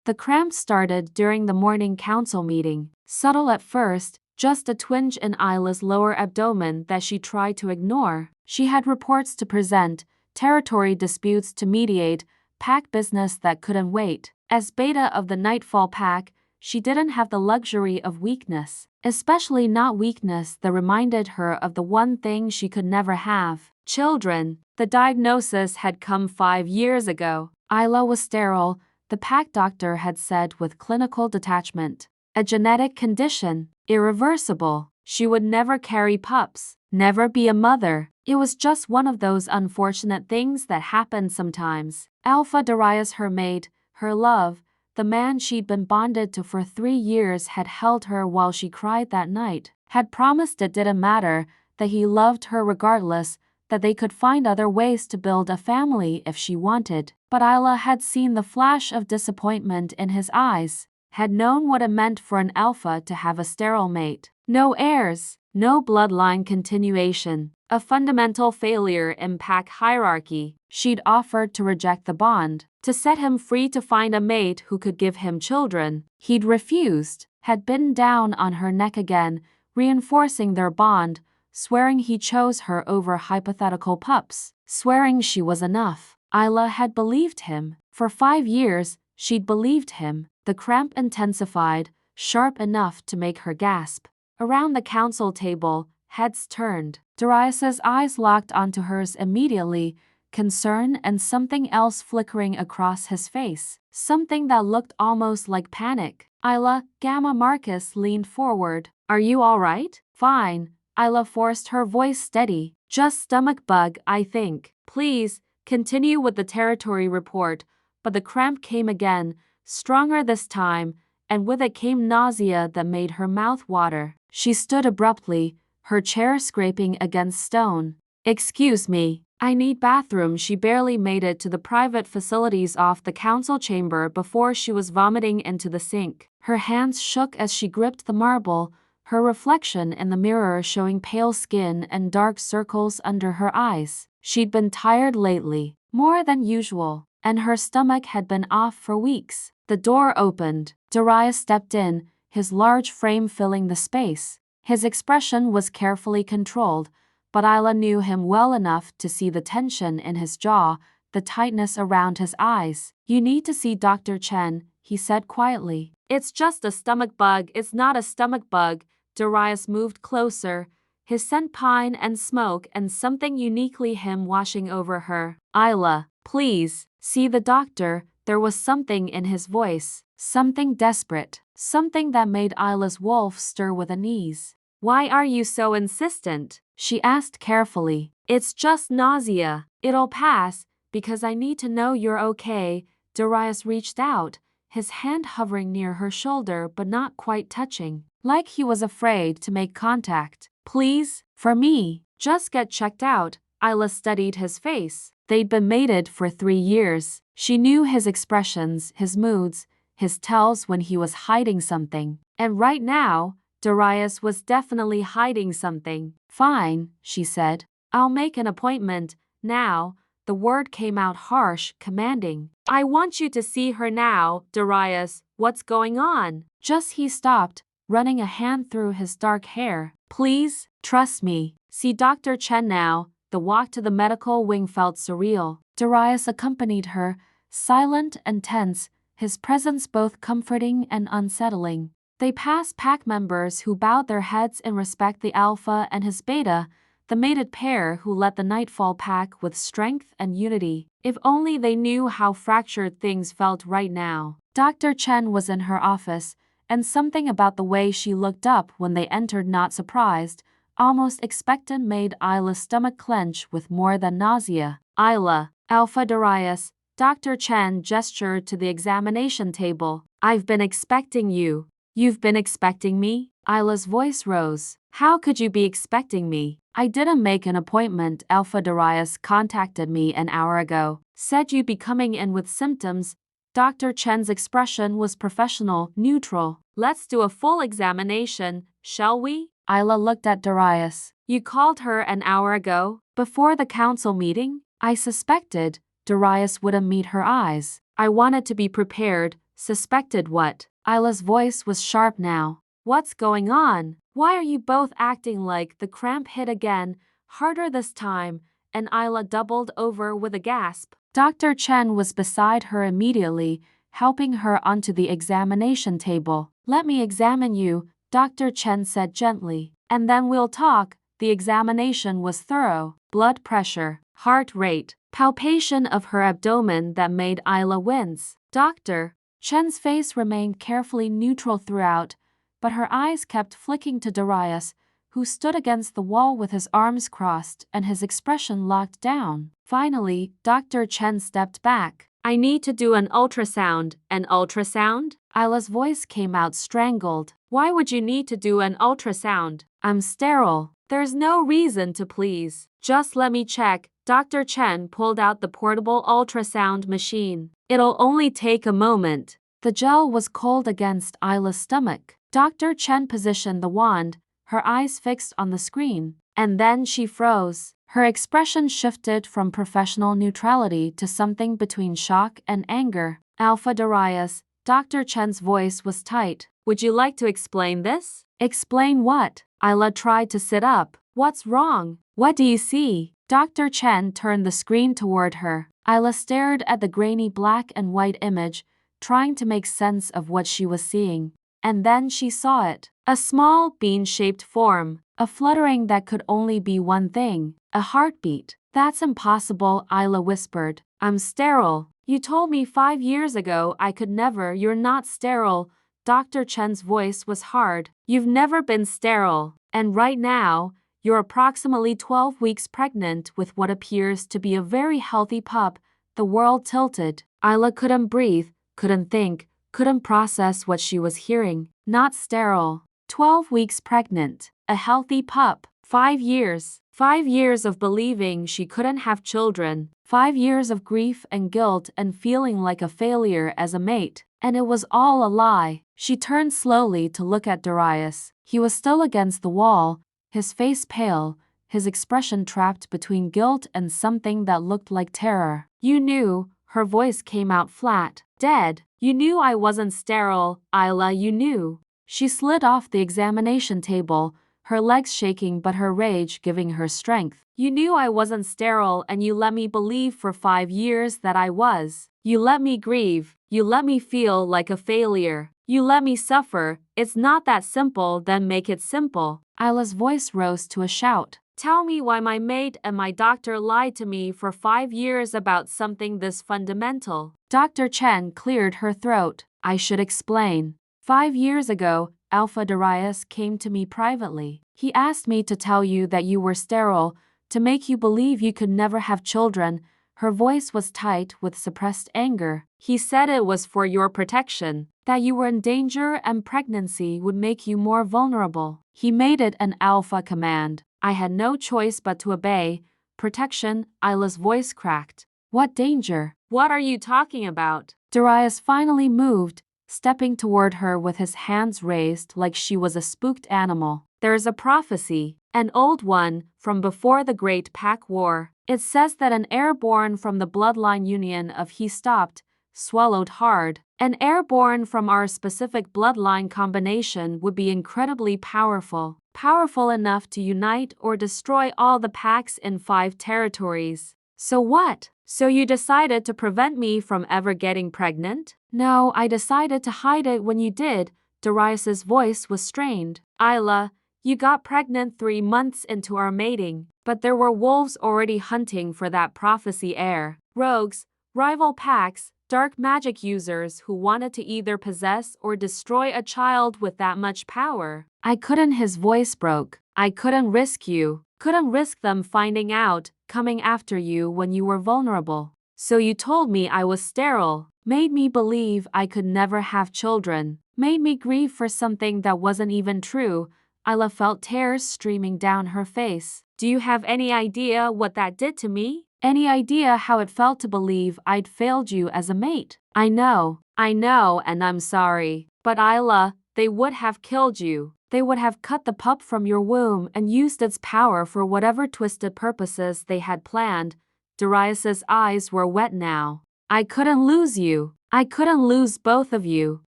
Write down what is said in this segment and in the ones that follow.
The cramps started during the morning council meeting. Subtle at first, just a twinge in Isla's lower abdomen that she tried to ignore. She had reports to present, territory disputes to mediate, pack business that couldn't wait. As beta of the Nightfall pack, she didn't have the luxury of weakness, especially not weakness that reminded her of the one thing she could never have: children. The diagnosis had come 5 years ago. Isla was sterile, the pack doctor had said with clinical detachment. A genetic condition, irreversible. She would never carry pups, never be a mother. It was just one of those unfortunate things that happen sometimes. Alpha Darius, her mate, her love, the man she'd been bonded to for 3 years, had held her while she cried that night, had promised it didn't matter, that he loved her regardless, that they could find other ways to build a family if she wanted. But Isla had seen the flash of disappointment in his eyes, had known what it meant for an alpha to have a sterile mate. No heirs, no bloodline continuation, a fundamental failure in pack hierarchy. She'd offered to reject the bond, to set him free to find a mate who could give him children. He'd refused, had bitten down on her neck again, reinforcing their bond, swearing he chose her over hypothetical pups, swearing she was enough. Isla had believed him. For 5 years, she'd believed him. The cramp intensified, sharp enough to make her gasp. Around the council table, heads turned. Darius's eyes locked onto hers immediately, concern and something else flickering across his face, something that looked almost like panic. Isla, Gamma Marcus leaned forward. "Are you all right?" "Fine." Isla forced her voice steady. "Just stomach bug, I think." "Please, continue with the territory report." But the cramp came again, stronger this time, and with it came nausea that made her mouth water. She stood abruptly, her chair scraping against stone. "Excuse me, I need bathroom." She barely made it to the private facilities off the council chamber before she was vomiting into the sink. Her hands shook as she gripped the marble, her reflection in the mirror showing pale skin and dark circles under her eyes. She'd been tired lately, more than usual, and her stomach had been off for weeks. The door opened. Darius stepped in, his large frame filling the space. His expression was carefully controlled, but Isla knew him well enough to see the tension in his jaw, the tightness around his eyes. "You need to see Dr. Chen," he said quietly. "It's just a stomach bug." "It's not a stomach bug." Darius moved closer, his scent pine and smoke and something uniquely him washing over her. "Isla, please, see the doctor." There was something in his voice, something desperate, something that made Isla's wolf stir with unease. "Why are you so insistent?" she asked carefully. "It's just nausea. It'll pass, because I need to know you're okay." Darius reached out, his hand hovering near her shoulder but not quite touching, like he was afraid to make contact. "Please, for me, just get checked out." Isla studied his face. They'd been mated for 3 years. She knew his expressions, his moods, his tells when he was hiding something. And right now, Darius was definitely hiding something. "Fine," she said. "I'll make an appointment now." The word came out harsh, commanding. "I want you to see her now." "Darius, what's going on?" Just he stopped, running a hand through his dark hair. "Please, trust me. See Dr. Chen now." The walk to the medical wing felt surreal. Darius accompanied her, silent and tense, his presence both comforting and unsettling. They passed pack members who bowed their heads in respect, the alpha and his beta, the mated pair who led the Nightfall pack with strength and unity. If only they knew how fractured things felt right now. Dr. Chen was in her office, and something about the way she looked up when they entered, not surprised, almost expectant, made Isla's stomach clench with more than nausea. "Isla." "Alpha Darius." Dr. Chen gestured to the examination table. "I've been expecting you." "You've been expecting me?" Isla's voice rose. "How could you be expecting me?" "I didn't make an appointment." "Alpha Darius contacted me an hour ago. Said you'd be coming in with symptoms." Dr. Chen's expression was professional, neutral. "Let's do a full examination, shall we?" Isla looked at Darius. "You called her an hour ago, before the council meeting?" "I suspected." Darius wouldn't meet her eyes. "I wanted to be prepared, Suspected what? Isla's voice was sharp now. What's going on? Why are you both acting like the cramp hit again, harder this time? And Isla doubled over with a gasp. Dr. Chen was beside her immediately, helping her onto the examination table. Let me examine you, Dr. Chen said gently. And then we'll talk. The examination was thorough. Blood pressure, heart rate, palpation of her abdomen that made Isla wince. Dr. Chen's face remained carefully neutral throughout, but her eyes kept flicking to Darius, who stood against the wall with his arms crossed and his expression locked down. Finally, Dr. Chen stepped back. I need to do an ultrasound. An ultrasound? Isla's voice came out strangled. Why would you need to do an ultrasound? I'm sterile. There's no reason to please. Just let me check. Dr. Chen pulled out the portable ultrasound machine. It'll only take a moment. The gel was cold against Isla's stomach. Dr. Chen positioned the wand, her eyes fixed on the screen, and then she froze. Her expression shifted from professional neutrality to something between shock and anger. Alpha Darius, Dr. Chen's voice was tight. Would you like to explain this? Explain what? Isla tried to sit up. What's wrong? What do you see? Dr. Chen turned the screen toward her. Isla stared at the grainy black and white image, trying to make sense of what she was seeing. And then she saw it. A small, bean-shaped form. A fluttering that could only be one thing. A heartbeat. That's impossible, Isla whispered. I'm sterile. You told me 5 years ago I could never. You're not sterile. Dr. Chen's voice was hard. You've never been sterile. And right now, you're approximately 12 weeks pregnant with what appears to be a very healthy pup. The world tilted. Isla couldn't breathe, couldn't think, couldn't process what she was hearing. Not sterile. 12 weeks pregnant. A healthy pup. 5 years. 5 years of believing she couldn't have children. 5 years of grief and guilt and feeling like a failure as a mate. And it was all a lie. She turned slowly to look at Darius. He was still against the wall, his face pale, his expression trapped between guilt and something that looked like terror. You knew, her voice came out flat. Dead. You knew I wasn't sterile, Isla, you knew. She slid off the examination table, her legs shaking but her rage giving her strength. You knew I wasn't sterile and you let me believe for 5 years that I was. You let me grieve. You let me feel like a failure. You let me suffer. It's not that simple, then make it simple. Isla's voice rose to a shout. Tell me why my mate and my doctor lied to me for 5 years about something this fundamental. Dr. Chen cleared her throat. I should explain. 5 years ago, Alpha Darius came to me privately. He asked me to tell you that you were sterile, to make you believe you could never have children. Her voice was tight with suppressed anger. He said it was for your protection, that you were in danger and pregnancy would make you more vulnerable. He made it an alpha command. I had no choice but to obey. Protection, Isla's voice cracked. What danger? What are you talking about? Darius finally moved, stepping toward her with his hands raised like she was a spooked animal. There's a prophecy, an old one, from before the Great Pack War. It says that an heir born from the bloodline union of he stopped, swallowed hard. An heir born from our specific bloodline combination would be incredibly powerful. Powerful enough to unite or destroy all the packs in 5 territories. So what? So you decided to prevent me from ever getting pregnant? No, I decided to hide it when you did. Darius's voice was strained. Isla, you got pregnant 3 months into our mating, but there were wolves already hunting for that prophecy heir. Rogues, rival packs, dark magic users who wanted to either possess or destroy a child with that much power. I couldn't, his voice broke. I couldn't risk you. Couldn't risk them finding out, coming after you when you were vulnerable. So you told me I was sterile, made me believe I could never have children, made me grieve for something that wasn't even true. Isla felt tears streaming down her face. Do you have any idea what that did to me? Any idea how it felt to believe I'd failed you as a mate? I know, and I'm sorry. But Isla, they would have killed you. They would have cut the pup from your womb and used its power for whatever twisted purposes they had planned. Darius's eyes were wet now. I couldn't lose you. I couldn't lose both of you,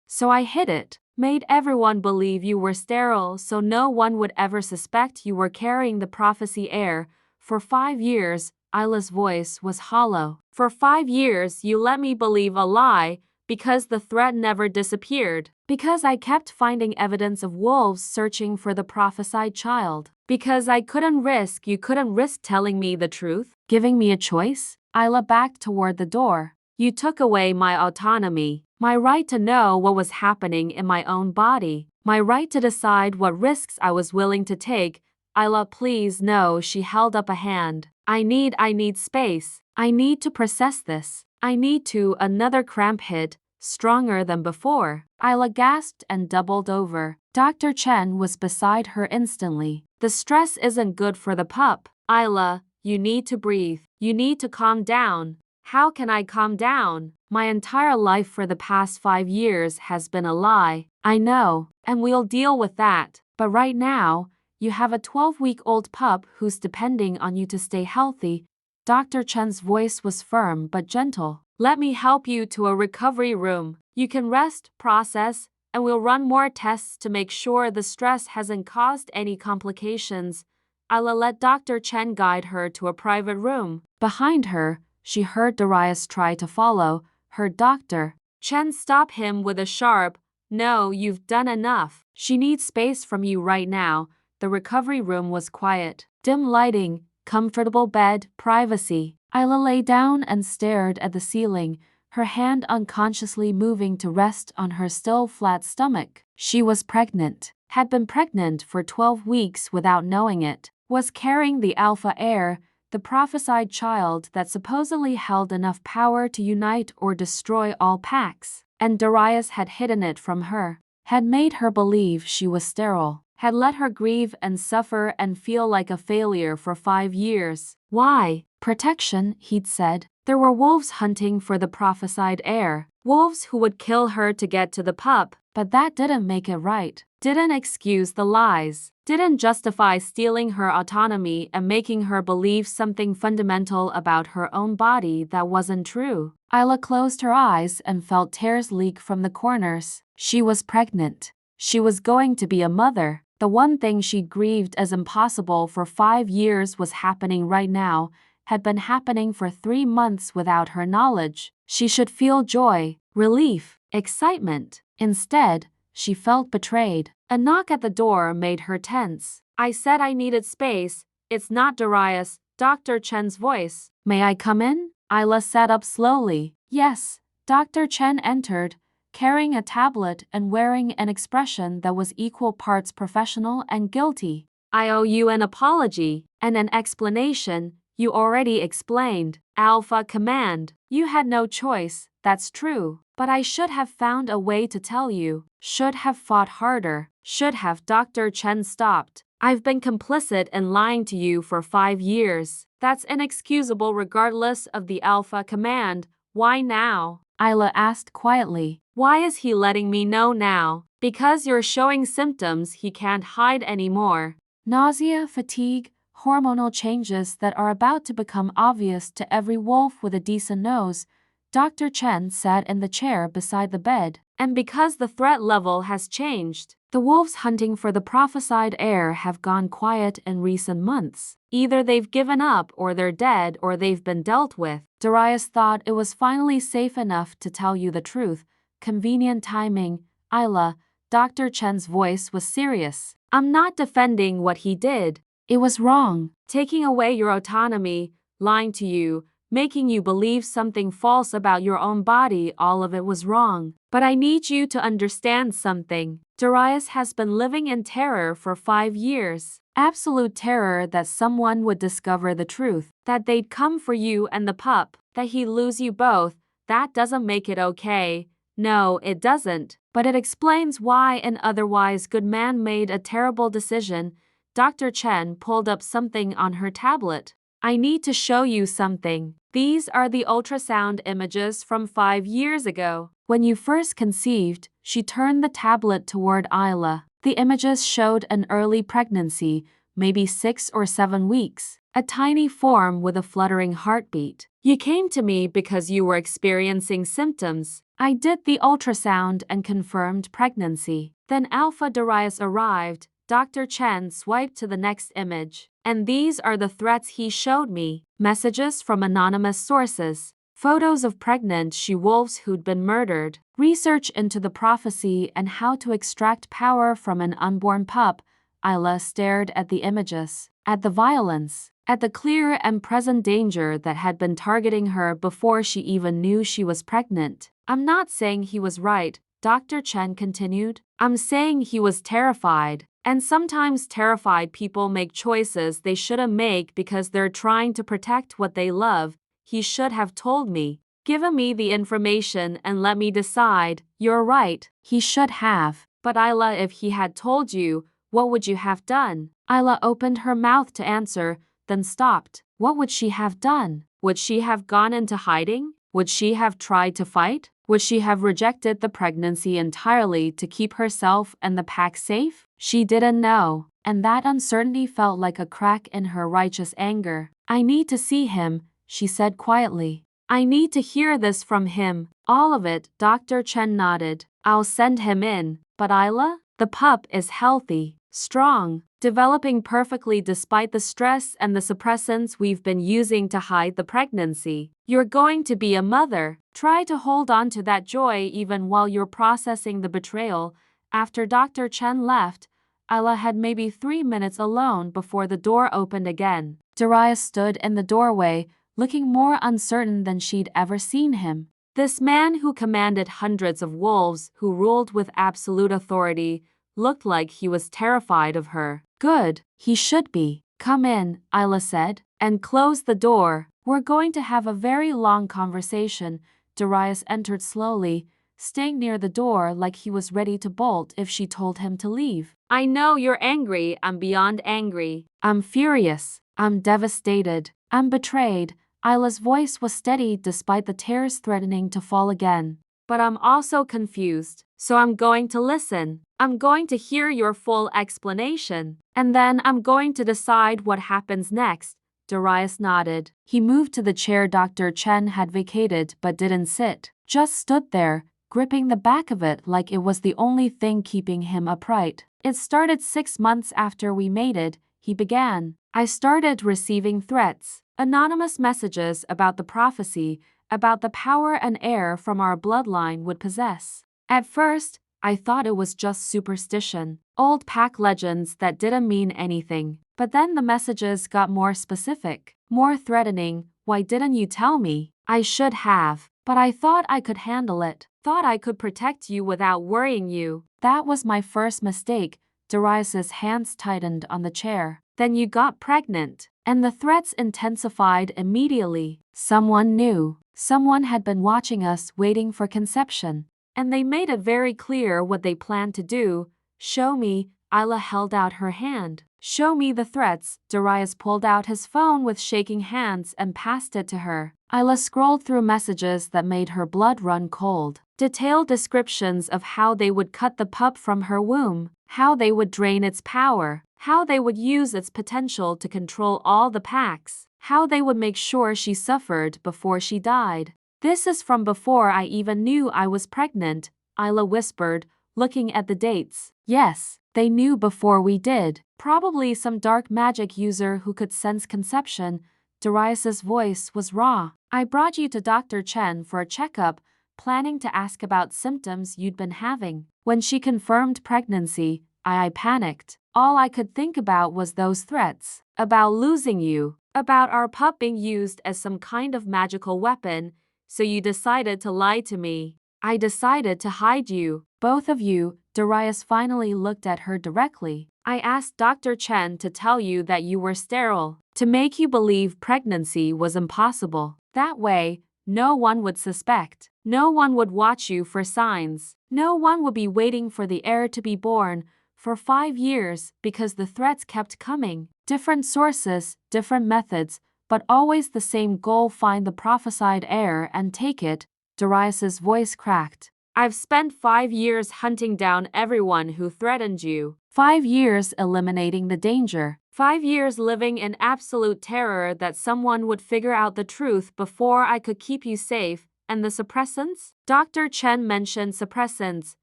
so I hid it. Made everyone believe you were sterile so no one would ever suspect you were carrying the prophecy heir. For 5 years, Isla's voice was hollow. For 5 years you let me believe a lie, because the threat never disappeared. Because I kept finding evidence of wolves searching for the prophesied child. Because you couldn't risk telling me the truth, giving me a choice. Isla backed toward the door. You took away my autonomy, my right to know what was happening in my own body, my right to decide what risks I was willing to take. Isla, please no. She held up a hand. I need space. I need to process this. I need to. Another cramp hit, stronger than before. Isla gasped and doubled over. Dr. Chen was beside her instantly. The stress isn't good for the pup. Isla, you need to breathe. You need to calm down. How can I calm down? My entire life for the past 5 years has been a lie. I know, and we'll deal with that. But right now, you have a 12-week-old pup who's depending on you to stay healthy. Dr. Chen's voice was firm but gentle. Let me help you to a recovery room. You can rest, process, and we'll run more tests to make sure the stress hasn't caused any complications. I'll let Dr. Chen guide her to a private room. Behind her, she heard Darius try to follow. Her doctor. Chen stopped him with a sharp, "No, you've done enough. She needs space from you right now." The recovery room was quiet. Dim lighting, comfortable bed, privacy. Isla lay down and stared at the ceiling, her hand unconsciously moving to rest on her still flat stomach. She was pregnant. Had been pregnant for 12 weeks without knowing it. Was carrying the Alpha Heir, the prophesied child that supposedly held enough power to unite or destroy all packs. And Darius had hidden it from her. Had made her believe she was sterile. Had let her grieve and suffer and feel like a failure for 5 years. Why? Protection, he'd said. There were wolves hunting for the prophesied heir. Wolves who would kill her to get to the pup. But that didn't make it right. Didn't excuse the lies. Didn't justify stealing her autonomy and making her believe something fundamental about her own body that wasn't true. Isla closed her eyes and felt tears leak from the corners. She was pregnant. She was going to be a mother. The one thing she'd grieved as impossible for 5 years was happening right now, had been happening for 3 months without her knowledge. She should feel joy, relief, excitement. Instead, she felt betrayed. A knock at the door made her tense. I said I needed space. It's not Darius. Dr. Chen's voice. May I come in? Isla sat up slowly. Yes. Dr. Chen entered, carrying a tablet and wearing an expression that was equal parts professional and guilty. I owe you an apology and an explanation. You already explained. Alpha Command. You had no choice, that's true. But I should have found a way to tell you. Should have fought harder. Should have. Dr. Chen stopped. I've been complicit in lying to you for 5 years. That's inexcusable regardless of the Alpha Command. Why now? Isla asked quietly. Why is he letting me know now? Because you're showing symptoms he can't hide anymore. Nausea, fatigue, hormonal changes that are about to become obvious to every wolf with a decent nose. Dr. Chen sat in the chair beside the bed. And because the threat level has changed, the wolves hunting for the prophesied heir have gone quiet in recent months. Either they've given up or they're dead or they've been dealt with. Darius thought it was finally safe enough to tell you the truth. Convenient timing. Isla, Dr. Chen's voice was serious. I'm not defending what he did. It was wrong. Taking away your autonomy, lying to you, making you believe something false about your own body, all of it was wrong. But I need you to understand something. Darius has been living in terror for 5 years. Absolute terror that someone would discover the truth, that they'd come for you and the pup, that he'd lose you both. That doesn't make it okay. No, it doesn't. But it explains why an otherwise good man made a terrible decision. Dr. Chen pulled up something on her tablet. I need to show you something. These are the ultrasound images from 5 years ago. When you first conceived, she turned the tablet toward Isla. The images showed an early pregnancy, maybe 6 or 7 weeks. A tiny form with a fluttering heartbeat. You came to me because you were experiencing symptoms. I did the ultrasound and confirmed pregnancy. Then Alpha Darius arrived. Dr. Chen swiped to the next image. And these are the threats he showed me. Messages from anonymous sources. Photos of pregnant she-wolves who'd been murdered. Research into the prophecy and how to extract power from an unborn pup. Isla stared at the images, at the violence, at the clear and present danger that had been targeting her before she even knew she was pregnant. I'm not saying he was right, Dr. Chen continued. I'm saying he was terrified. And sometimes terrified people make choices they shouldn't make because they're trying to protect what they love. He should have told me. Given me the information and let me decide. You're right, he should have. But Isla, if he had told you, what would you have done? Isla opened her mouth to answer, then stopped. What would she have done? Would she have gone into hiding? Would she have tried to fight? Would she have rejected the pregnancy entirely to keep herself and the pack safe? She didn't know, and that uncertainty felt like a crack in her righteous anger. I need to see him, she said quietly. I need to hear this from him. All of it, Dr. Chen nodded. I'll send him in. But Isla? The pup is healthy, strong, developing perfectly despite the stress and the suppressants we've been using to hide the pregnancy. You're going to be a mother. Try to hold on to that joy even while you're processing the betrayal. After Dr. Chen left, Isla had maybe 3 minutes alone before the door opened again. Darius stood in the doorway, looking more uncertain than she'd ever seen him. This man who commanded hundreds of wolves, who ruled with absolute authority, looked like he was terrified of her. Good, he should be. Come in, Isla said, and closed the door. We're going to have a very long conversation. Darius entered slowly, staying near the door like he was ready to bolt if she told him to leave. I know you're angry. I'm beyond angry. I'm furious. I'm devastated. I'm betrayed. Isla's voice was steady despite the tears threatening to fall again. But I'm also confused, so I'm going to listen. I'm going to hear your full explanation. And then I'm going to decide what happens next. Darius nodded. He moved to the chair Dr. Chen had vacated but didn't sit. Just stood there, gripping the back of it like it was the only thing keeping him upright. It started 6 months after we mated, he began. I started receiving threats. Anonymous messages about the prophecy, about the power an heir from our bloodline would possess. At first, I thought it was just superstition, old pack legends that didn't mean anything. But then the messages got more specific, more threatening. Why didn't you tell me? I should have, but I thought I could handle it. Thought I could protect you without worrying you. That was my first mistake. Darius's hands tightened on the chair. Then you got pregnant. And the threats intensified immediately. Someone knew. Someone had been watching us waiting for conception. And they made it very clear what they planned to do. Show me. Isla held out her hand. Show me the threats. Darius pulled out his phone with shaking hands and passed it to her. Isla scrolled through messages that made her blood run cold. Detailed descriptions of how they would cut the pup from her womb, how they would drain its power, how they would use its potential to control all the packs, how they would make sure she suffered before she died. This is from before I even knew I was pregnant, Isla whispered, looking at the dates. Yes, they knew before we did. Probably some dark magic user who could sense conception. Darius's voice was raw. I brought you to Dr. Chen for a checkup, planning to ask about symptoms you'd been having. When she confirmed pregnancy, I panicked. All I could think about was those threats. About losing you. About our pup being used as some kind of magical weapon. So you decided to lie to me. I decided to hide you. Both of you. Darius finally looked at her directly. I asked Dr. Chen to tell you that you were sterile. To make you believe pregnancy was impossible. That way, no one would suspect. No one would watch you for signs. No one would be waiting for the heir to be born for 5 years because the threats kept coming. Different sources, different methods, but always the same goal: find the prophesied heir and take it. Darius's voice cracked. I've spent 5 years hunting down everyone who threatened you. 5 years eliminating the danger. 5 years living in absolute terror that someone would figure out the truth before I could keep you safe. And the suppressants? Dr. Chen mentioned suppressants,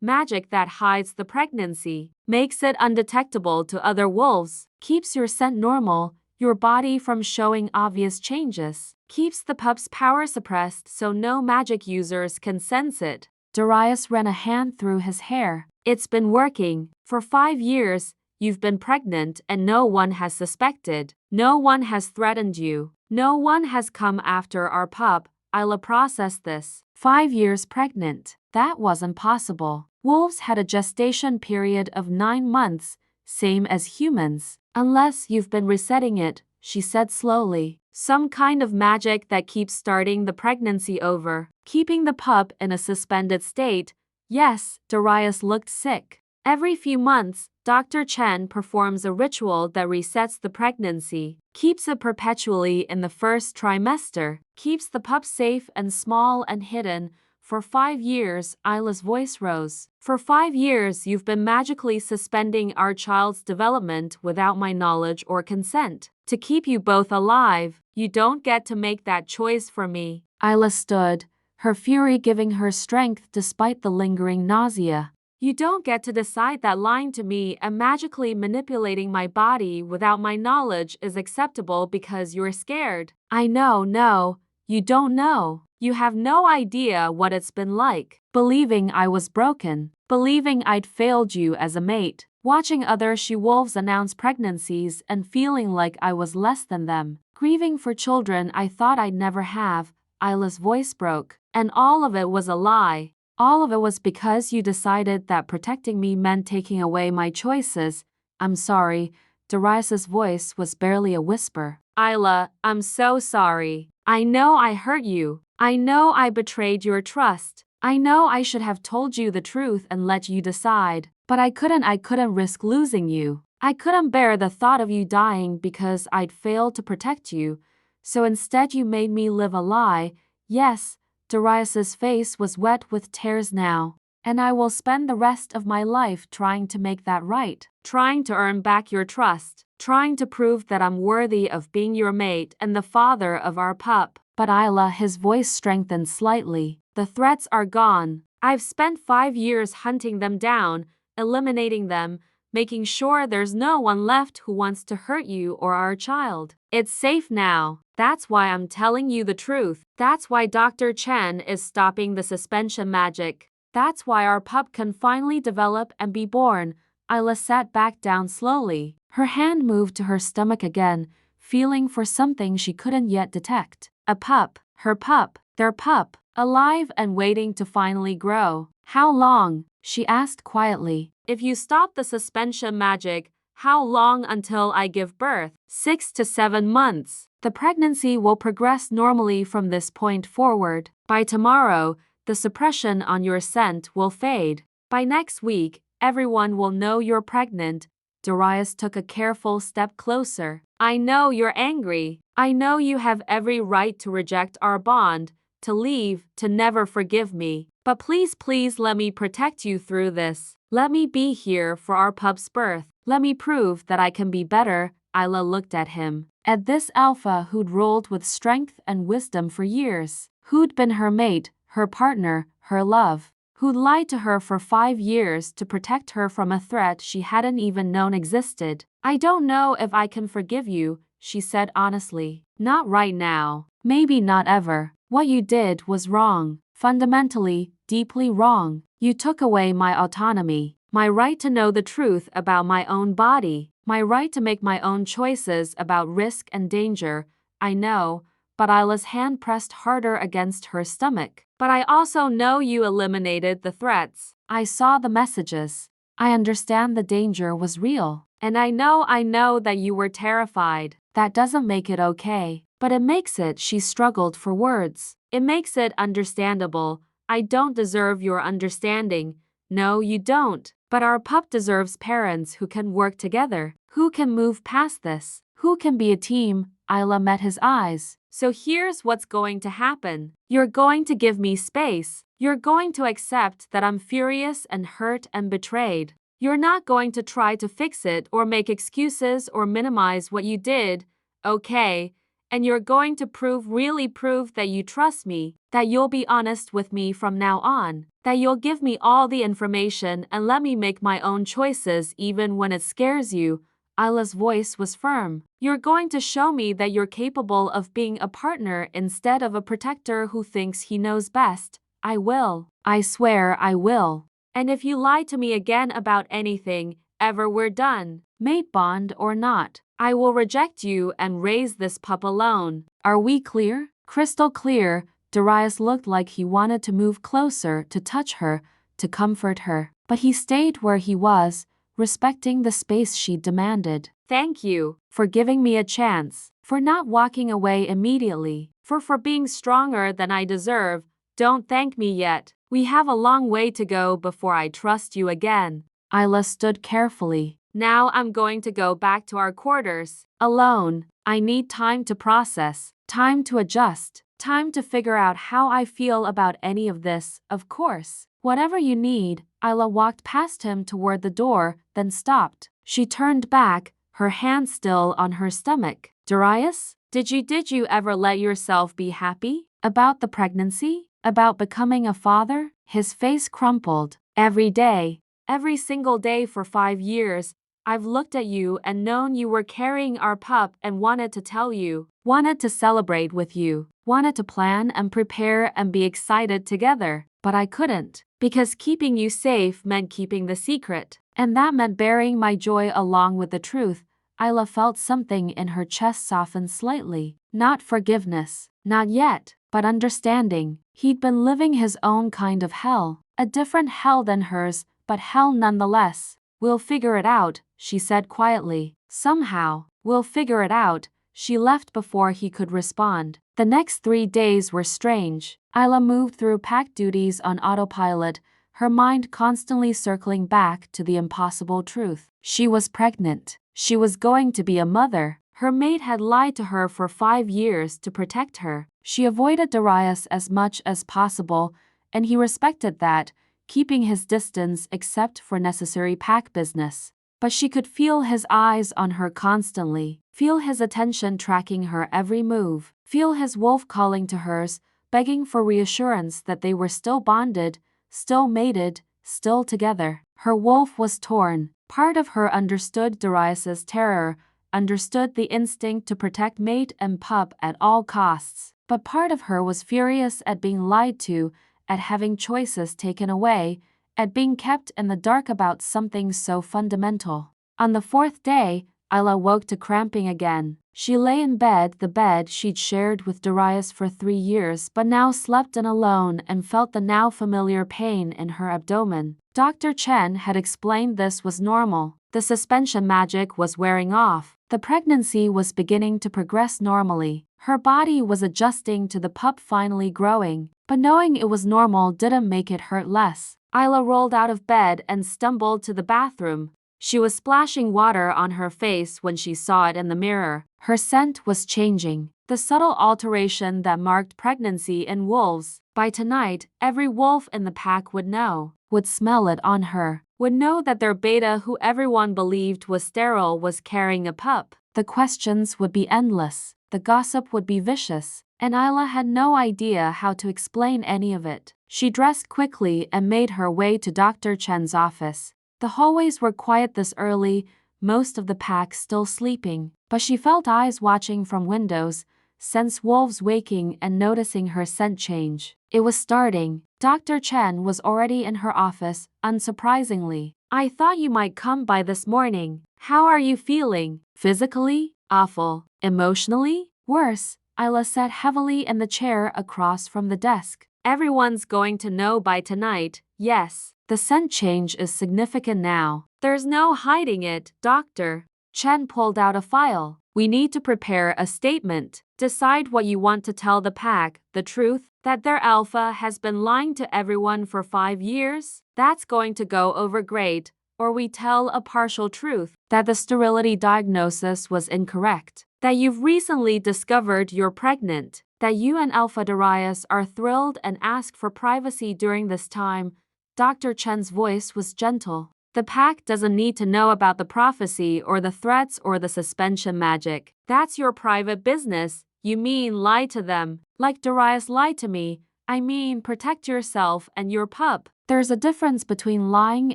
magic that hides the pregnancy, makes it undetectable to other wolves, keeps your scent normal, your body from showing obvious changes, keeps the pup's power suppressed so no magic users can sense it. Darius ran a hand through his hair. It's been working. For 5 years, you've been pregnant and no one has suspected. No one has threatened you. No one has come after our pup. Isla processed this. 5 years pregnant. That wasn't possible. Wolves had a gestation period of 9 months, same as humans. Unless you've been resetting it, she said slowly. Some kind of magic that keeps starting the pregnancy over, keeping the pup in a suspended state. Yes, Darius looked sick. Every few months, Dr. Chen performs a ritual that resets the pregnancy, keeps it perpetually in the first trimester, keeps the pup safe and small and hidden. For 5 years, Isla's voice rose. For 5 years, you've been magically suspending our child's development without my knowledge or consent. To keep you both alive, you don't get to make that choice for me. Isla stood, her fury giving her strength despite the lingering nausea. You don't get to decide that lying to me and magically manipulating my body without my knowledge is acceptable because you're scared. I know, no, you don't know. You have no idea what it's been like. Believing I was broken. Believing I'd failed you as a mate. Watching other she-wolves announce pregnancies and feeling like I was less than them. Grieving for children I thought I'd never have. Isla's voice broke. And all of it was a lie. All of it was because you decided that protecting me meant taking away my choices. I'm sorry. Darius's voice was barely a whisper. Isla, I'm so sorry. I know I hurt you. I know I betrayed your trust. I know I should have told you the truth and let you decide. But I couldn't risk losing you. I couldn't bear the thought of you dying because I'd failed to protect you. So instead you made me live a lie. Yes, Darius's face was wet with tears now. And I will spend the rest of my life trying to make that right. Trying to earn back your trust. Trying to prove that I'm worthy of being your mate and the father of our pup. But Isla, his voice strengthened slightly. The threats are gone. I've spent 5 years hunting them down, eliminating them, making sure there's no one left who wants to hurt you or our child. It's safe now. That's why I'm telling you the truth. That's why Dr. Chen is stopping the suspension magic. That's why our pup can finally develop and be born. Isla sat back down slowly. Her hand moved to her stomach again, feeling for something she couldn't yet detect. A pup, her pup, their pup, alive and waiting to finally grow. How long? She asked quietly. If you stop the suspension magic, how long until I give birth? 6 to 7 months. The pregnancy will progress normally from this point forward. By tomorrow, the suppression on your scent will fade. By next week, everyone will know you're pregnant. Darius took a careful step closer. I know you're angry. I know you have every right to reject our bond, to leave, to never forgive me. But please, please let me protect you through this. Let me be here for our pup's birth. Let me prove that I can be better. Isla looked at him. At this alpha who'd rolled with strength and wisdom for years. Who'd been her mate, her partner, her love. Who'd lied to her for 5 years to protect her from a threat she hadn't even known existed. I don't know if I can forgive you, she said honestly. Not right now. Maybe not ever. What you did was wrong. Fundamentally, deeply wrong. You took away my autonomy. My right to know the truth about my own body. My right to make my own choices about risk and danger. I know. But Isla's hand pressed harder against her stomach. But I also know you eliminated the threats. I saw the messages. I understand the danger was real. And I know that you were terrified. That doesn't make it okay. But it makes it, she struggled for words. It makes it understandable. I don't deserve your understanding. No, you don't. But our pup deserves parents who can work together. Who can move past this? Who can be a team? Isla met his eyes. So here's what's going to happen. You're going to give me space. You're going to accept that I'm furious and hurt and betrayed. You're not going to try to fix it or make excuses or minimize what you did, okay? And you're going to really prove that you trust me, that you'll be honest with me from now on, that you'll give me all the information and let me make my own choices even when it scares you. Isla's voice was firm. You're going to show me that you're capable of being a partner instead of a protector who thinks he knows best. I will. I swear I will. And if you lie to me again about anything, ever, we're done. Mate bond or not, I will reject you and raise this pup alone. Are we clear? Crystal clear. Darius looked like he wanted to move closer, to touch her, to comfort her. But he stayed where he was, respecting the space she demanded. Thank you for giving me a chance, for not walking away immediately, for being stronger than I deserve. Don't thank me yet. We have a long way to go before I trust you again. Isla stood carefully. Now I'm going to go back to our quarters. Alone. I need time to process, time to adjust, time to figure out how I feel about any of this, of course. Whatever you need. Isla walked past him toward the door, then stopped. She turned back, her hand still on her stomach. Darius, did you ever let yourself be happy? About the pregnancy? About becoming a father? His face crumpled. Every day, every single day for 5 years, I've looked at you and known you were carrying our pup and wanted to tell you, wanted to celebrate with you, wanted to plan and prepare and be excited together. But I couldn't, because keeping you safe meant keeping the secret, and that meant burying my joy along with the truth. Isla felt something in her chest soften slightly. Not forgiveness, not yet, but understanding. He'd been living his own kind of hell, a different hell than hers, but hell nonetheless. We'll figure it out, she said quietly. Somehow, we'll figure it out. She left before he could respond. The next 3 days were strange. Isla moved through pack duties on autopilot, her mind constantly circling back to the impossible truth. She was pregnant. She was going to be a mother. Her mate had lied to her for 5 years to protect her. She avoided Darius as much as possible, and he respected that, keeping his distance except for necessary pack business. But she could feel his eyes on her constantly, feel his attention tracking her every move, feel his wolf calling to hers, begging for reassurance that they were still bonded, still mated, still together. Her wolf was torn. Part of her understood Darius's terror, understood the instinct to protect mate and pup at all costs. But part of her was furious at being lied to, at having choices taken away, at being kept in the dark about something so fundamental. On the 4th day, Isla woke to cramping again. She lay in bed, the bed she'd shared with Darius for 3 years but now slept in alone, and felt the now familiar pain in her abdomen. Dr. Chen had explained this was normal. The suspension magic was wearing off. The pregnancy was beginning to progress normally. Her body was adjusting to the pup finally growing, but knowing it was normal didn't make it hurt less. Isla rolled out of bed and stumbled to the bathroom. She was splashing water on her face when she saw it in the mirror. Her scent was changing, the subtle alteration that marked pregnancy in wolves. By tonight, every wolf in the pack would know, would smell it on her, would know that their beta, who everyone believed was sterile, was carrying a pup. The questions would be endless, the gossip would be vicious, and Isla had no idea how to explain any of it. She dressed quickly and made her way to Dr. Chen's office. The hallways were quiet this early, most of the pack still sleeping, but she felt eyes watching from windows, sensed wolves waking and noticing her scent change. It was starting. Dr. Chen was already in her office, unsurprisingly. I thought you might come by this morning. How are you feeling? Physically? Awful. Emotionally? Worse. Isla sat heavily in the chair across from the desk. Everyone's going to know by tonight, yes. The scent change is significant now. There's no hiding it, Doctor. Chen pulled out a file. We need to prepare a statement. Decide what you want to tell the pack. The truth, that their alpha has been lying to everyone for 5 years? That's going to go over great. Or we tell a partial truth, that the sterility diagnosis was incorrect, that you've recently discovered you're pregnant, that you and Alpha Darius are thrilled and ask for privacy during this time. Dr. Chen's voice was gentle. The pack doesn't need to know about the prophecy or the threats or the suspension magic. That's your private business. You mean lie to them? Like Darius lied to me. I mean protect yourself and your pup. There's a difference between lying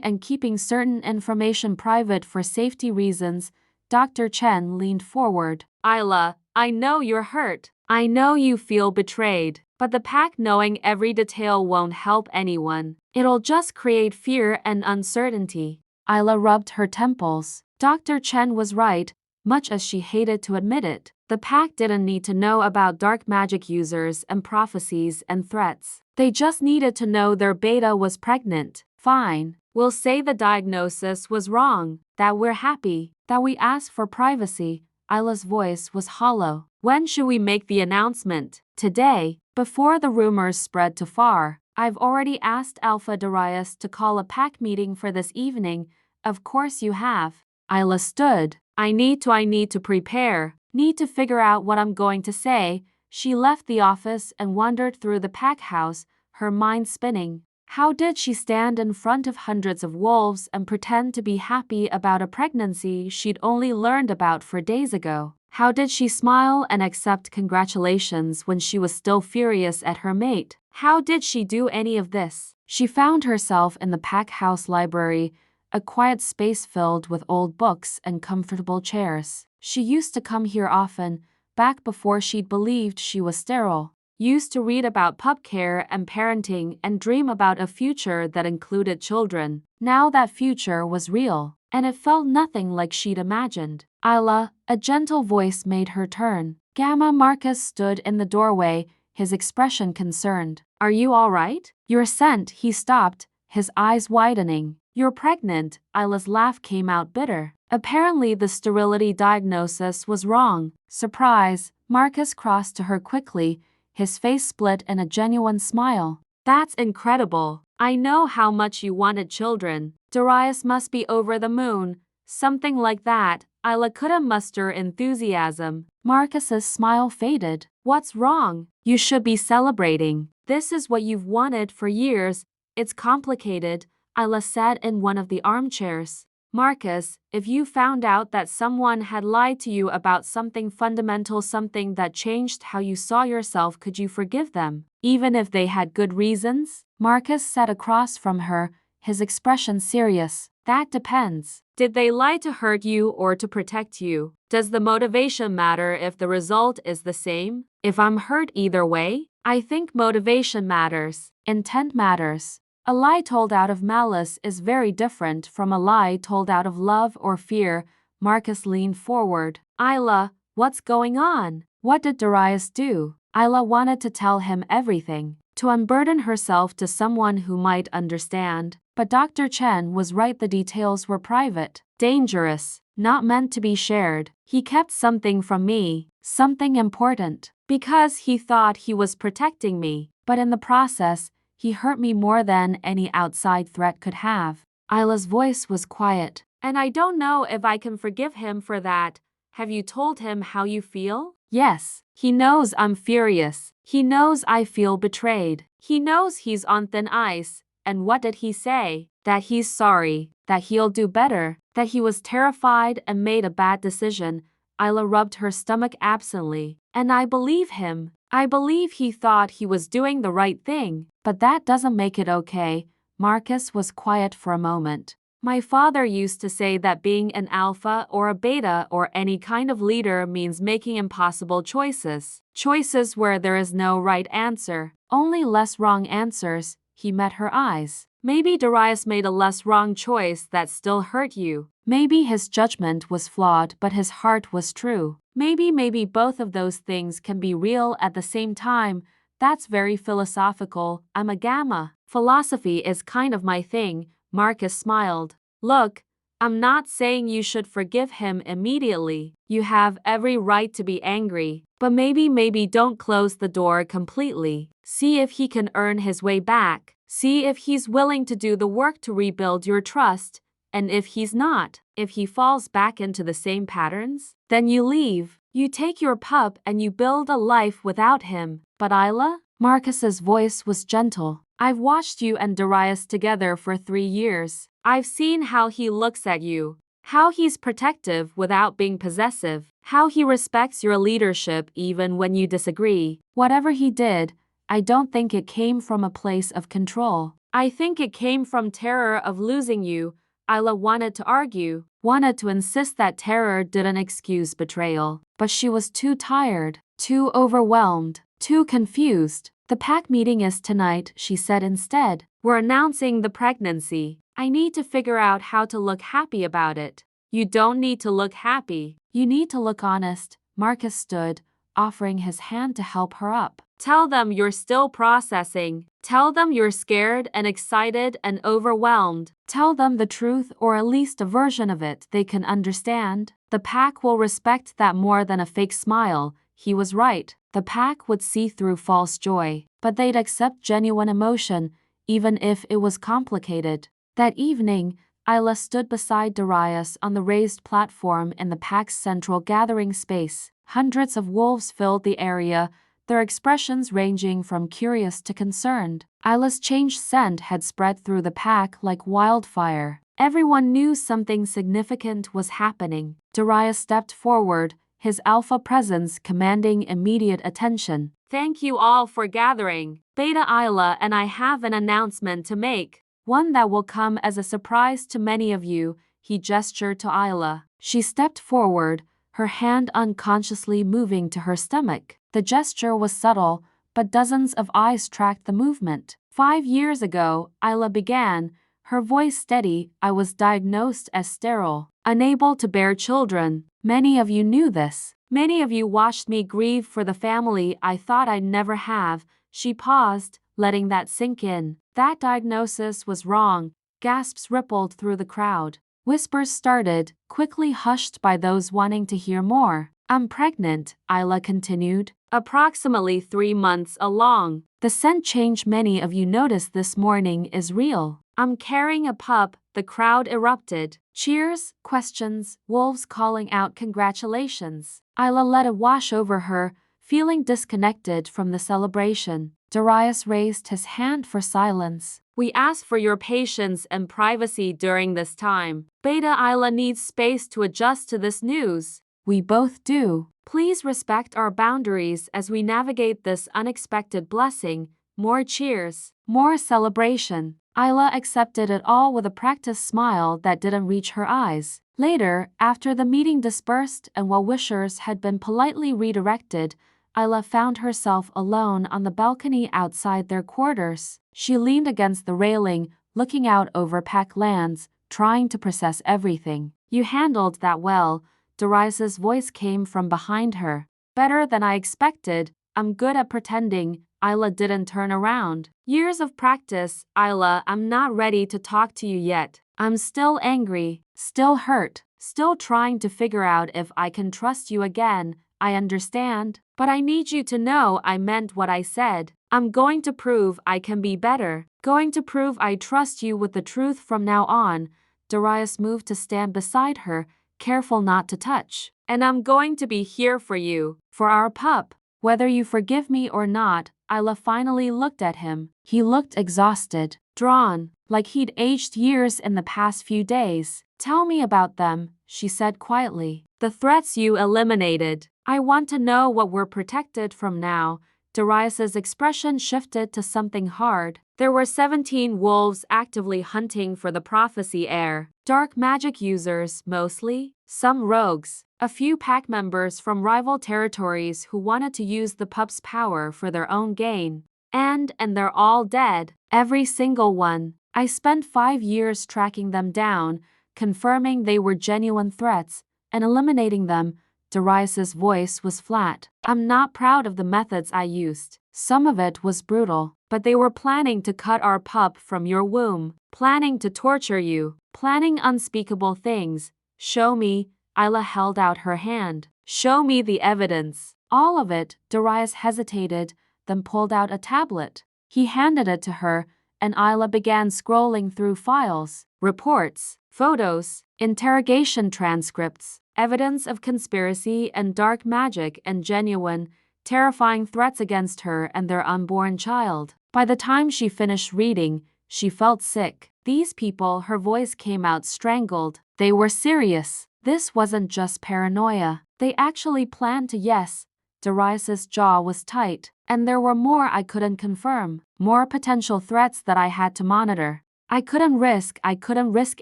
and keeping certain information private for safety reasons. Dr. Chen leaned forward. Isla, I know you're hurt. I know you feel betrayed. But the pack knowing every detail won't help anyone. It'll just create fear and uncertainty. Isla rubbed her temples. Dr. Chen was right, much as she hated to admit it. The pack didn't need to know about dark magic users and prophecies and threats. They just needed to know their beta was pregnant. Fine. We'll say the diagnosis was wrong, that we're happy, that we asked for privacy. Isla's voice was hollow. When should we make the announcement? Today, before the rumors spread too far. I've already asked Alpha Darius to call a pack meeting for this evening. Of course you have. Isla stood. I need to prepare. Need to figure out what I'm going to say. She left the office and wandered through the pack house, her mind spinning. How did she stand in front of hundreds of wolves and pretend to be happy about a pregnancy she'd only learned about 4 days ago? How did she smile and accept congratulations when she was still furious at her mate? How did she do any of this? She found herself in the pack house library, a quiet space filled with old books and comfortable chairs. She used to come here often, back before she'd believed she was sterile. Used to read about pup care and parenting and dream about a future that included children. Now that future was real, and it felt nothing like she'd imagined. Isla, a gentle voice made her turn. Gamma Marcus stood in the doorway, his expression concerned. Are you all right? You're sent. He stopped, his eyes widening. You're pregnant. Isla's laugh came out bitter. Apparently the sterility diagnosis was wrong. Surprise, Marcus crossed to her quickly, his face split in a genuine smile. That's incredible. I know how much you wanted children. Darius must be over the moon. Something like that. Isla couldn't muster enthusiasm. Marcus's smile faded. What's wrong? You should be celebrating. This is what you've wanted for years. It's complicated. Isla sat in one of the armchairs. Marcus, if you found out that someone had lied to you about something fundamental, something that changed how you saw yourself, could you forgive them, even if they had good reasons? Marcus sat across from her, his expression serious. That depends. Did they lie to hurt you or to protect you? Does the motivation matter if the result is the same? If I'm hurt either way? I think motivation matters. Intent matters. A lie told out of malice is very different from a lie told out of love or fear. Marcus leaned forward. Isla, what's going on? What did Darius do? Isla wanted to tell him everything, to unburden herself to someone who might understand. But Dr. Chen was right, the details were private, dangerous, not meant to be shared. He kept something from me, something important, because he thought he was protecting me. But in the process, he hurt me more than any outside threat could have. Isla's voice was quiet. And I don't know if I can forgive him for that. Have you told him how you feel? Yes. He knows I'm furious. He knows I feel betrayed. He knows he's on thin ice. And what did he say? That he's sorry, that he'll do better, that he was terrified and made a bad decision. Isla rubbed her stomach absently. And I believe him. I believe he thought he was doing the right thing. But that doesn't make it okay. Marcus was quiet for a moment. My father used to say that being an alpha or a beta or any kind of leader means making impossible choices. Choices where there is no right answer, only less wrong answers. He met her eyes. Maybe Darius made a less wrong choice that still hurt you. Maybe his judgment was flawed but his heart was true. Maybe both of those things can be real at the same time. That's very philosophical. I'm a gamma. Philosophy is kind of my thing. Marcus smiled. Look, I'm not saying you should forgive him immediately. You have every right to be angry. But maybe don't close the door completely. See if he can earn his way back. See if he's willing to do the work to rebuild your trust. And if he's not, if he falls back into the same patterns, then you leave. You take your pup and you build a life without him. But Isla? Marcus's voice was gentle. I've watched you and Darius together for 3 years. I've seen how he looks at you. How he's protective without being possessive. How he respects your leadership even when you disagree. Whatever he did, I don't think it came from a place of control. I think it came from terror of losing you. Isla wanted to argue, wanted to insist that terror didn't excuse betrayal. But she was too tired, too overwhelmed, too confused. The pack meeting is tonight, she said instead. We're announcing the pregnancy. I need to figure out how to look happy about it. You don't need to look happy. You need to look honest. Marcus stood, offering his hand to help her up. Tell them you're still processing. Tell them you're scared and excited and overwhelmed. Tell them the truth, or at least a version of it they can understand. The pack will respect that more than a fake smile. He was right. The pack would see through false joy, but they'd accept genuine emotion, even if it was complicated. That evening, Isla stood beside Darius on the raised platform in the pack's central gathering space. Hundreds of wolves filled the area, their expressions ranging from curious to concerned. Isla's changed scent had spread through the pack like wildfire. Everyone knew something significant was happening. Darius stepped forward, his alpha presence commanding immediate attention. Thank you all for gathering. Beta Isla and I have an announcement to make. One that will come as a surprise to many of you, he gestured to Isla. She stepped forward, her hand unconsciously moving to her stomach. The gesture was subtle, but dozens of eyes tracked the movement. 5 years ago, Isla began, her voice steady. I was diagnosed as sterile, unable to bear children. Many of you knew this. Many of you watched me grieve for the family I thought I'd never have. She paused, letting that sink in. That diagnosis was wrong. Gasps rippled through the crowd. Whispers started, quickly hushed by those wanting to hear more. I'm pregnant, Isla continued. Approximately 3 months along. The scent change many of you noticed this morning is real. I'm carrying a pup. The crowd erupted. Cheers, questions, wolves calling out congratulations. Isla let it wash over her, feeling disconnected from the celebration. Darius raised his hand for silence. We ask for your patience and privacy during this time. Beta Isla needs space to adjust to this news. We both do. Please respect our boundaries as we navigate this unexpected blessing. More cheers. More celebration. Isla accepted it all with a practiced smile that didn't reach her eyes. Later, after the meeting dispersed and well-wishers had been politely redirected, Isla found herself alone on the balcony outside their quarters. She leaned against the railing, looking out over pack lands, trying to process everything. You handled that well. Darius's voice came from behind her. Better than I expected. I'm good at pretending. Isla didn't turn around. Years of practice. Isla, I'm not ready to talk to you yet. I'm still angry, still hurt, still trying to figure out if I can trust you again. I understand, but I need you to know I meant what I said. I'm going to prove I can be better. Going to prove I trust you with the truth from now on. Darius moved to stand beside her, careful not to touch. And I'm going to be here for you, for our pup. Whether you forgive me or not. Isla finally looked at him. He looked exhausted, drawn, like he'd aged years in the past few days. Tell me about them, she said quietly. The threats you eliminated. I want to know what we're protected from now. Darius's expression shifted to something hard. There were 17 wolves actively hunting for the prophecy heir. Dark magic users, mostly. Some rogues. A few pack members from rival territories who wanted to use the pup's power for their own gain. And they're all dead. Every single one. I spent 5 years tracking them down, confirming they were genuine threats, and eliminating them. Darius's voice was flat. I'm not proud of the methods I used. Some of it was brutal, but they were planning to cut our pup from your womb, planning to torture you, planning unspeakable things. Show me. Isla held out her hand. Show me the evidence. All of it. Darius hesitated, then pulled out a tablet. He handed it to her, and Isla began scrolling through files, reports, photos, interrogation transcripts, evidence of conspiracy and dark magic and genuine, terrifying threats against her and their unborn child. By the time she finished reading, She felt sick. These people, her voice came out strangled. They were serious. This wasn't just paranoia. They actually planned to. Yes. Darius's jaw was tight. And there were more I couldn't confirm. More potential threats that I had to monitor. I couldn't risk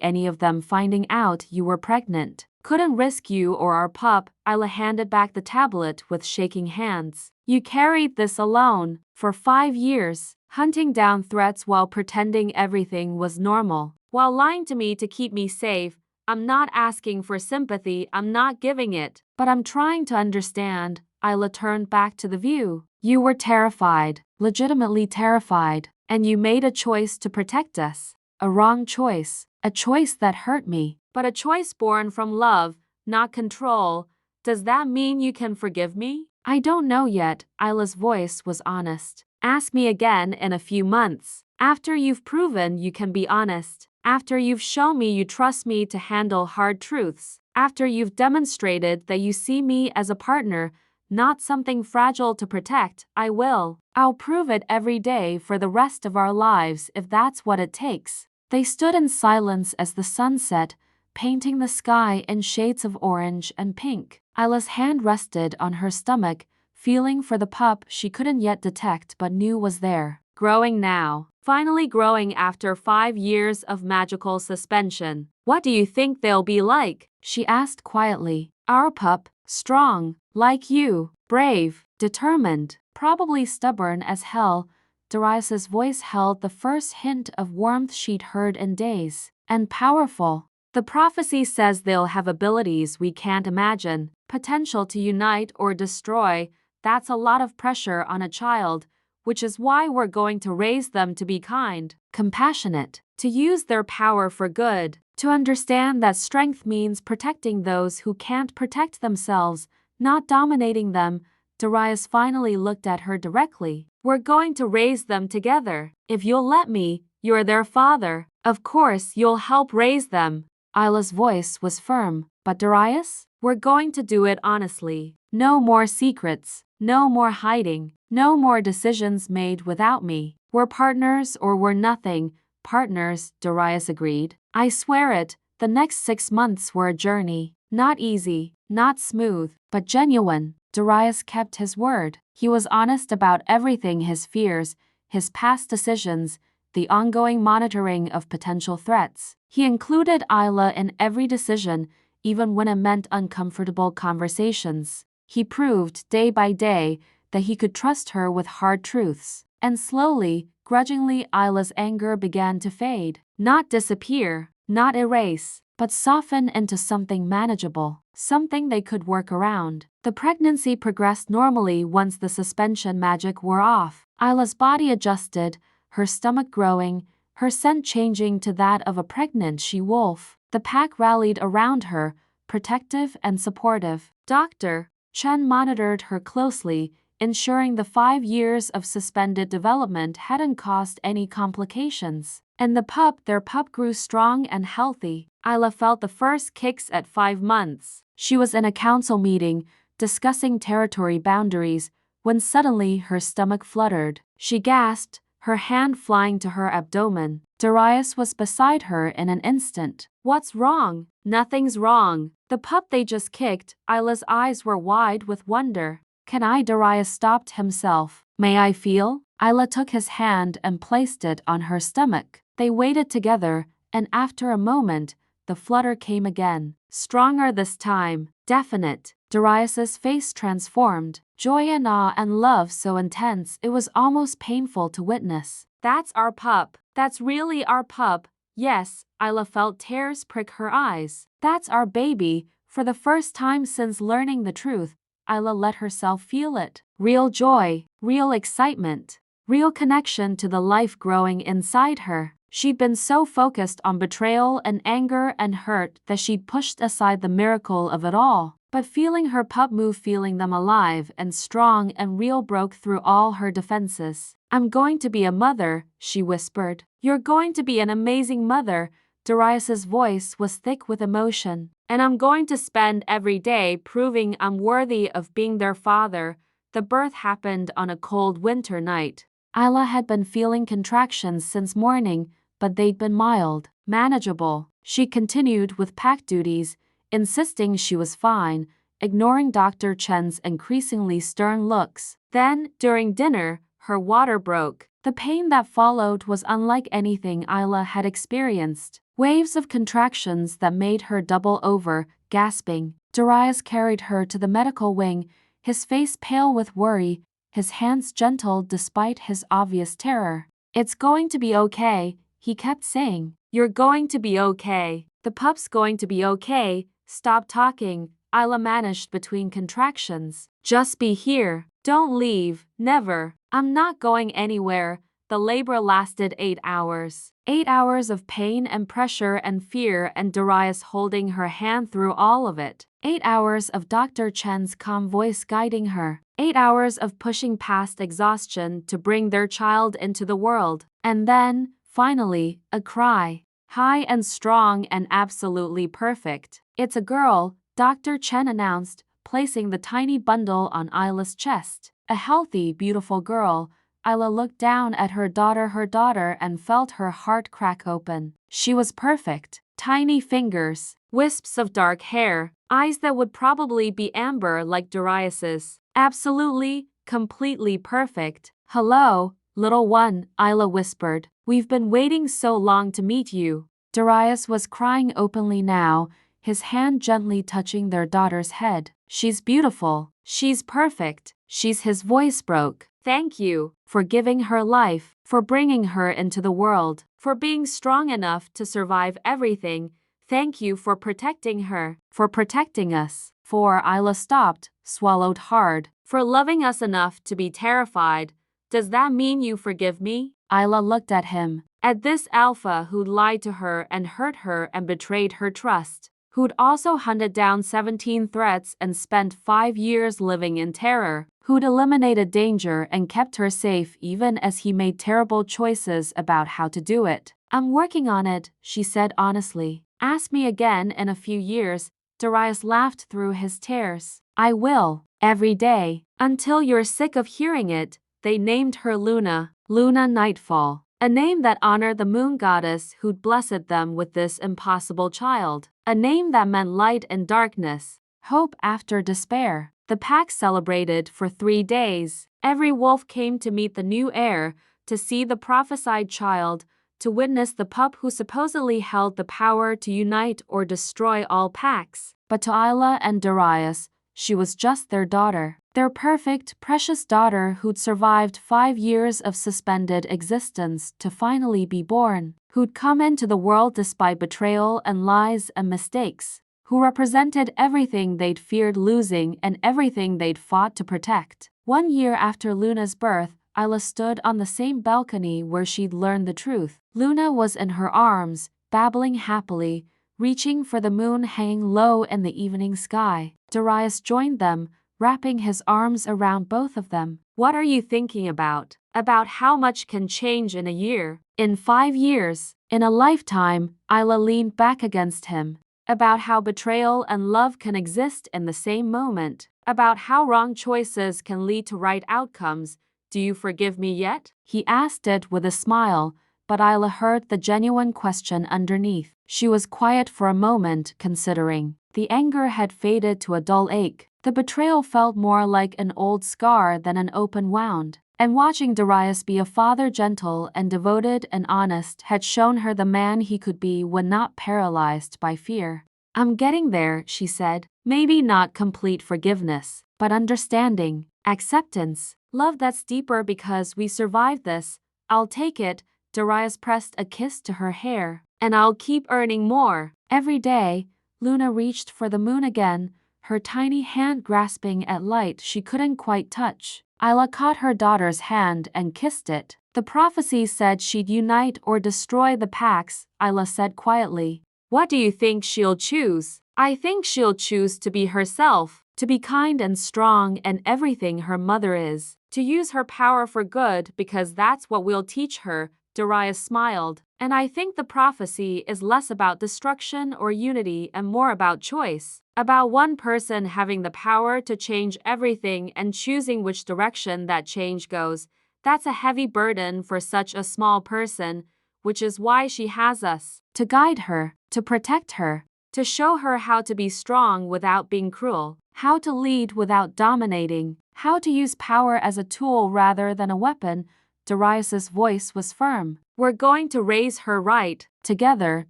any of them finding out you were pregnant. Couldn't risk you or our pup. Isla handed back the tablet with shaking hands. You carried this alone for 5 years, hunting down threats while pretending everything was normal, while lying to me to keep me safe. I'm not asking for sympathy, I'm not giving it, but I'm trying to understand. Isla turned back to the view. You were terrified, legitimately terrified, and you made a choice to protect us. A wrong choice, a choice that hurt me, but a choice born from love, not control. Does that mean you can forgive me? I don't know yet. Isla's voice was honest. Ask me again in a few months. After you've proven you can be honest. After you've shown me you trust me to handle hard truths. After you've demonstrated that you see me as a partner, not something fragile to protect. I will. I'll prove it every day for the rest of our lives if that's what it takes. They stood in silence as the sun set, painting the sky in shades of orange and pink. Isla's hand rested on her stomach, feeling for the pup she couldn't yet detect but knew was there. Growing now. Finally growing after 5 years of magical suspension. What do you think they'll be like? She asked quietly. Our pup, strong, like you, brave, determined, probably stubborn as hell. Darius's voice held the first hint of warmth she'd heard in days. And powerful. The prophecy says they'll have abilities we can't imagine, potential to unite or destroy. That's a lot of pressure on a child, which is why we're going to raise them to be kind, compassionate, to use their power for good, to understand that strength means protecting those who can't protect themselves, not dominating them. Darius finally looked at her directly. We're going to raise them together. If you'll let me, you're their father. Of course you'll help raise them. Isla's voice was firm. But Darius? We're going to do it honestly. No more secrets. No more hiding. No more decisions made without me. We're partners or we're nothing. Partners, Darius agreed. I swear it, the next 6 months were a journey. Not easy, not smooth, but genuine. Darius kept his word. He was honest about everything: his fears, his past decisions, the ongoing monitoring of potential threats. He included Isla in every decision, even when it meant uncomfortable conversations. He proved, day by day, that he could trust her with hard truths. And slowly, grudgingly, Isla's anger began to fade. Not disappear, not erase, but soften into something manageable, something they could work around. The pregnancy progressed normally once the suspension magic wore off. Isla's body adjusted, her stomach growing, her scent changing to that of a pregnant she-wolf. The pack rallied around her, protective and supportive. Dr. Chen monitored her closely, ensuring the 5 years of suspended development hadn't caused any complications. And their pup grew strong and healthy. Isla felt the first kicks at 5 months. She was in a council meeting, discussing territory boundaries, when suddenly her stomach fluttered. She gasped, her hand flying to her abdomen. Darius was beside her in an instant. What's wrong? Nothing's wrong. The pup they just kicked. Isla's eyes were wide with wonder. Can I? Darius stopped himself. May I feel? Isla took his hand and placed it on her stomach. They waited together, and after a moment, the flutter came again. Stronger this time. Definite. Darius's face transformed. Joy and awe and love so intense it was almost painful to witness. That's our pup. That's really our pup. Yes, Isla felt tears prick her eyes. That's our baby. For the first time since learning the truth, Isla let herself feel it. Real joy, real excitement, real connection to the life growing inside her. She'd been so focused on betrayal and anger and hurt that she'd pushed aside the miracle of it all. But feeling her pup move, feeling them alive and strong and real, broke through all her defenses. I'm going to be a mother, she whispered. You're going to be an amazing mother. Darius's voice was thick with emotion. And I'm going to spend every day proving I'm worthy of being their father. The birth happened on a cold winter night. Isla had been feeling contractions since morning, but they'd been mild, manageable. She continued with pack duties, insisting she was fine, ignoring Dr. Chen's increasingly stern looks. Then, during dinner, her water broke. The pain that followed was unlike anything Isla had experienced. Waves of contractions that made her double over, gasping. Darius carried her to the medical wing, his face pale with worry, his hands gentle despite his obvious terror. "It's going to be okay," he kept saying. "You're going to be okay. The pup's going to be okay. Stop talking," Isla managed between contractions. "Just be here. Don't leave. Never. I'm not going anywhere." The labor lasted 8 hours. 8 hours of pain and pressure and fear, and Darius holding her hand through all of it. 8 hours of Dr. Chen's calm voice guiding her. 8 hours of pushing past exhaustion to bring their child into the world. And then, finally, a cry. High and strong and absolutely perfect. "It's a girl," Dr. Chen announced, placing the tiny bundle on Isla's chest. A healthy, beautiful girl. Isla looked down at her daughter and felt her heart crack open. She was perfect. Tiny fingers, wisps of dark hair, eyes that would probably be amber like Darius's. Absolutely, completely perfect. "Hello, little one," Isla whispered. "We've been waiting so long to meet you." Darius was crying openly now, his hand gently touching their daughter's head. "She's beautiful. She's perfect." His voice broke. "Thank you for giving her life, for bringing her into the world, for being strong enough to survive everything. Thank you for protecting her, for protecting us." For Isla stopped, swallowed hard. "For loving us enough to be terrified. Does that mean you forgive me?" Isla looked at him. At this Alpha who'd lied to her and hurt her and betrayed her trust. Who'd also hunted down 17 threats and spent 5 years living in terror. Who'd eliminated danger and kept her safe even as he made terrible choices about how to do it. "I'm working on it," she said honestly. "Ask me again in a few years." Darius laughed through his tears. "I will. Every day. Until you're sick of hearing it." They named her Luna, Luna Nightfall. A name that honored the moon goddess who'd blessed them with this impossible child. A name that meant light in darkness, hope after despair. The pack celebrated for 3 days. Every wolf came to meet the new heir, to see the prophesied child, to witness the pup who supposedly held the power to unite or destroy all packs. But to Isla and Darius, she was just their daughter. Their perfect, precious daughter who'd survived 5 years of suspended existence to finally be born. Who'd come into the world despite betrayal and lies and mistakes. Who represented everything they'd feared losing and everything they'd fought to protect. 1 year after Luna's birth, Isla stood on the same balcony where she'd learned the truth. Luna was in her arms, babbling happily, reaching for the moon hanging low in the evening sky. Darius joined them, wrapping his arms around both of them. "What are you thinking about? About how much can change in a year, in 5 years, in a lifetime?" Isla leaned back against him. "About how betrayal and love can exist in the same moment. About how wrong choices can lead to right outcomes. Do you forgive me yet?" He asked it with a smile, but Isla heard the genuine question underneath. She was quiet for a moment, considering. The anger had faded to a dull ache. The betrayal felt more like an old scar than an open wound. And watching Darius be a father gentle and devoted and honest had shown her the man he could be when not paralyzed by fear. "I'm getting there," she said. "Maybe not complete forgiveness, but understanding, acceptance, love that's deeper because we survived this. I'll take it." Darius pressed a kiss to her hair. "And I'll keep earning more." Every day, Luna reached for the moon again, her tiny hand grasping at light she couldn't quite touch. Isla caught her daughter's hand and kissed it. "The prophecy said she'd unite or destroy the packs," Isla said quietly. "What do you think she'll choose?" "I think she'll choose to be herself, to be kind and strong and everything her mother is, to use her power for good because that's what we'll teach her." Darius smiled. "And I think the prophecy is less about destruction or unity and more about choice. About one person having the power to change everything and choosing which direction that change goes. That's a heavy burden for such a small person. which is why she has us. To guide her, to protect her, to show her how to be strong without being cruel, how to lead without dominating, how to use power as a tool rather than a weapon. Darius's voice was firm. We're going to raise her right. Together,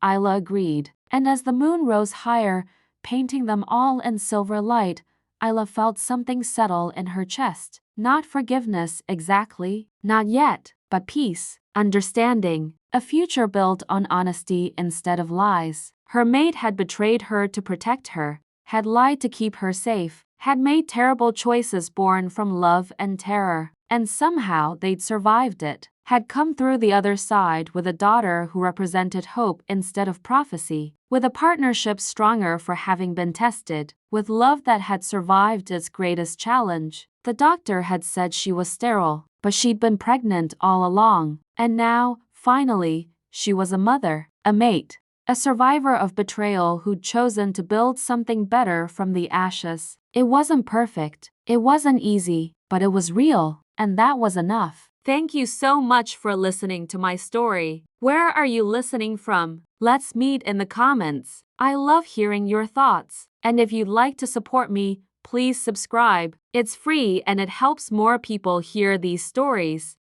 Isla agreed. And as the moon rose higher, painting them all in silver light, Isla felt something settle in her chest. Not forgiveness exactly, not yet, but peace, understanding, a future built on honesty instead of lies. Her mate had betrayed her to protect her, had lied to keep her safe, had made terrible choices born from love and terror, and somehow they'd survived it. Had come through the other side with a daughter who represented hope instead of prophecy, with a partnership stronger for having been tested, with love that had survived its greatest challenge. The doctor had said she was sterile, but she'd been pregnant all along, and now, finally, she was a mother, a mate, a survivor of betrayal who'd chosen to build something better from the ashes. It wasn't perfect, it wasn't easy, but it was real, and that was enough. Thank you so much for listening to my story. Where are you listening from? Let's meet in the comments. I love hearing your thoughts. And if you'd like to support me, please subscribe. It's free and it helps more people hear these stories.